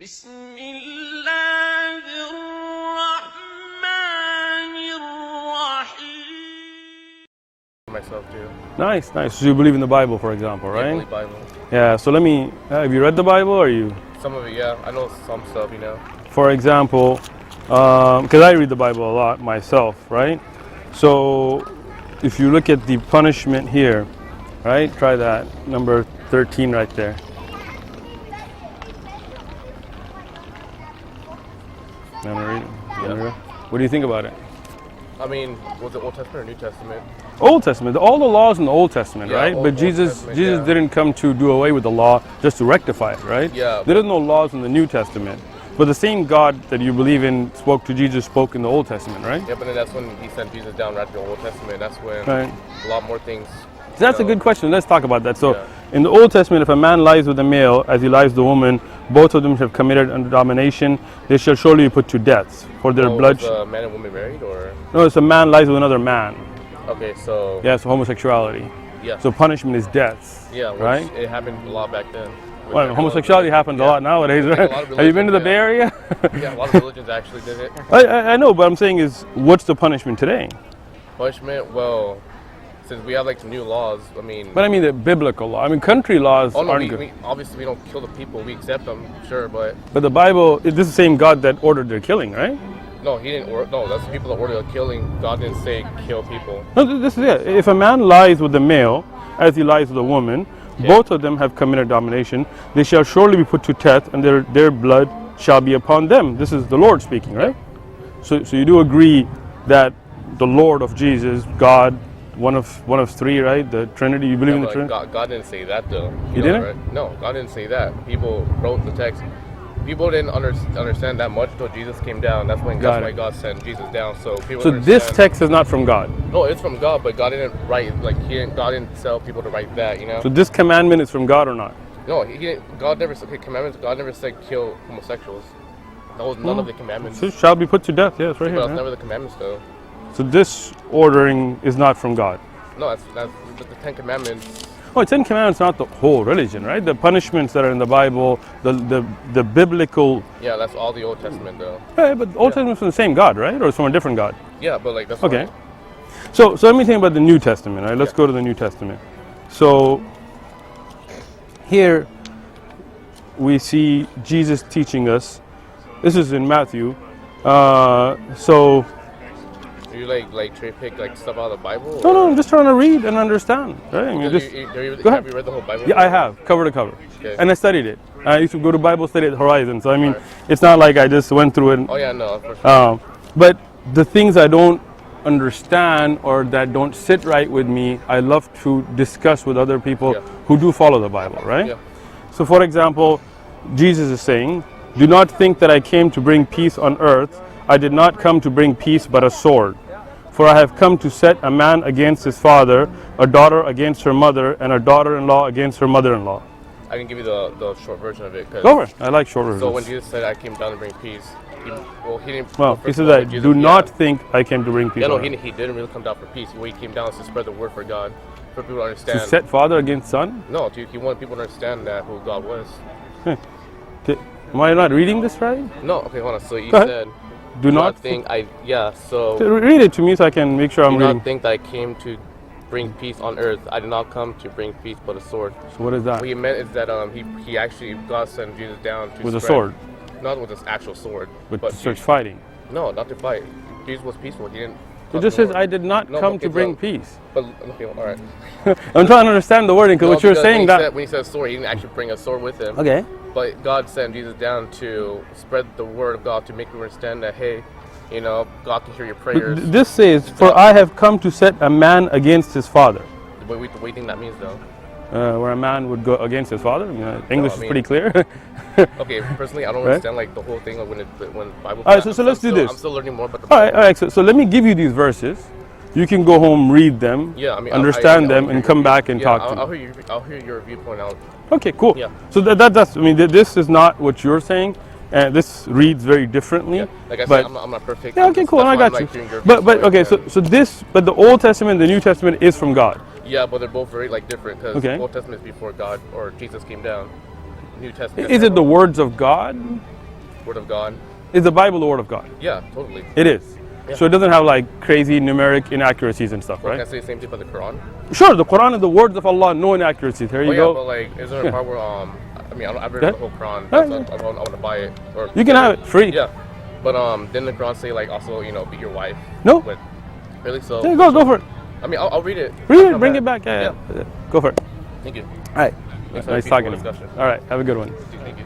بسم الله الرحمن الرحيم. Myself too. Nice. So you believe in the Bible, for example, Yeah, I right? believe Bible. Yeah. So let me. Have you read the Bible, or you? Some of it, yeah. I know some stuff, For example, because I read the Bible a lot myself, right? So if you look at the punishment here, right? Try that number 13 right there. You wanna read it? What do you think about it? I mean, was it Old Testament or New Testament? Old Testament, all the laws in the Old Testament, Yeah, right? Old But Jesus Testament, yeah. didn't come to do away with the law, just to rectify it, right? Yeah. There is no laws in the New Testament, but the same God that you believe in spoke to Jesus, spoke in the Old Testament, right? Yeah, but then that's when he sent Jesus down right to the Old Testament. That's when Right. a lot more things. So that's a good question. Let's talk about that. So, Yeah. in the Old Testament, if a man lies with a male as he lies with a woman, both of them have committed under domination. They shall surely be put to death for their blood. Was a man and woman married, or? No, it's a man lies with another man. Okay, so. Yeah, so homosexuality. Yeah. So punishment is death. Yeah, which right. It happened a lot back then. Well, homosexuality happens a lot nowadays, I think right? a lot of Have you been to the religions, Bay Area? Yeah, a lot of religions actually did it. I know, but I'm saying is, what's the punishment today? Punishment, well, since we have like new laws, I mean. But I mean the biblical law. I mean country laws Oh no, aren't good. obviously we don't kill the people. We accept them, sure, but But the Bible, this is the same God that ordered their killing, right? no, he didn't. No, that's the people that ordered the killing. God didn't say kill people. No, this is it. If a man lies with a male as he lies with a woman, both of them have committed domination. They shall surely be put to death, and their blood shall be upon them. This is the Lord speaking, right? So you do agree that the Lord of Jesus, God, one of three, right? The Trinity. You believe in the But Trinity? God didn't say that though. He didn't? Right? No, God didn't say that. People wrote the text. People didn't understand that much until Jesus came down. That's why God sent Jesus down. So people. So this text is not from God. No, it's from God, but God didn't write God didn't tell people to write that. So this commandment is from God or not? No, he didn't. God never said commandments. God never said kill homosexuals. That was none of the commandments. So it shall be put to death. Yeah, it's right But here. that's never the commandments though. So this ordering is not from God. No, that's the Ten Commandments. Oh, Ten Commandments not the whole religion, right? The punishments that are in the Bible, the biblical. Yeah, that's all the Old Testament though. Hey, but the Old Testament's from the same God, right? Or it's from a different God? Yeah, but like that's Okay. So let me think about the New Testament, right? Let's go to the New Testament. So here we see Jesus teaching us. This is in Matthew. So Do you like cherry pick like stuff out of the Bible? no, I'm just trying to read and understand, right? I mean, Have just, you go ahead. read the whole Bible? Yeah, I have, cover to cover. Okay. And I studied it. I used to go to Bible study at Horizon, so I mean, it's not like I just went through it. Oh yeah, no, for sure. But the things I don't understand or that don't sit right with me, I love to discuss with other people who do follow the Bible, right? Yeah. So for example, Jesus is saying, "Do not think that I came to bring peace on earth. I did not come to bring peace but a sword. For I have come to set a man against his father, a daughter against her mother, and a daughter-in-law against her mother-in-law." I can give you the short version of it. Go over it. I like short versions. So when Jesus said, "I came down to bring peace," he didn't. Well, he first said of all, that, Jesus- "Do not think I came to bring peace." Yeah, no, on earth." he didn't really come down for peace. What he came down was to spread the word for God, for people to understand. To set father against son? No, dude, he wanted people to understand that who God was. Okay. Am I not reading this right? No, okay, hold on. So you Go ahead. said, Do not think I. Yeah, so. Read it to me so I can make sure I'm Do reading. not think that I came to bring peace on earth. I did not come to bring peace but a sword. So what is that? What he meant is that he actually, God sent Jesus down to With a spread- sword? Not with an actual sword. But to he- search fighting. No, not to fight. Jesus was peaceful. He didn't. It just says, "I did not No, come okay, to bring so- peace." But okay, all right. I'm trying to understand the wording because No, what you're because saying when he said sword, he didn't actually bring a sword with him. Okay. But God sent Jesus down to spread the word of God, to make people understand that, hey, God can hear your prayers. This says, "For I have come to set a man against his father." What do you think that means, though? Where a man would go against his father. I mean, English I is mean- pretty clear. Okay, personally, I don't Right? understand like the whole thing of when Bible. All right, so let's do this. I'm still learning more about the All Bible. right. So let me give you these verses. You can go home, read them, Yeah, I mean, understand them, I'll and hear come your- back and yeah, talk I'll to me. I'll hear your viewpoint out. Okay, cool. Yeah. So that's. I mean, this is not what you're saying. This reads very differently. Yeah. Like I but said, I'm not perfect. yeah, okay, cool. That's I why got I'm, you. like, hearing your But viewpoint, okay, and- but the Old Testament, and the New Testament is from God. Yeah, but they're both very different because Okay. Old Testament is before God or Jesus came down. New Testament. Is it the words of God? Word of God? Is the Bible the word of God? Yeah, totally. It is. Yeah. So it doesn't have like crazy numeric inaccuracies and stuff, Well, right? can I say the same thing about the Quran? Sure, the Quran is the words of Allah, no inaccuracies. Here you Yeah, go. but like, is there a part where I mean, I've read Yeah. the whole Quran. Yeah, That's I want to buy it. Or You can have it free. Yeah, but didn't the Quran say like also beat your wife? No. But really? So Yeah, go for it. I mean, I'll read it. Read I'll it, come bring it back. Yeah. Go for it. Thank you. All right. Thanks for the Nice peaceful talking to you. discussion. All right, have a good one. Thank you.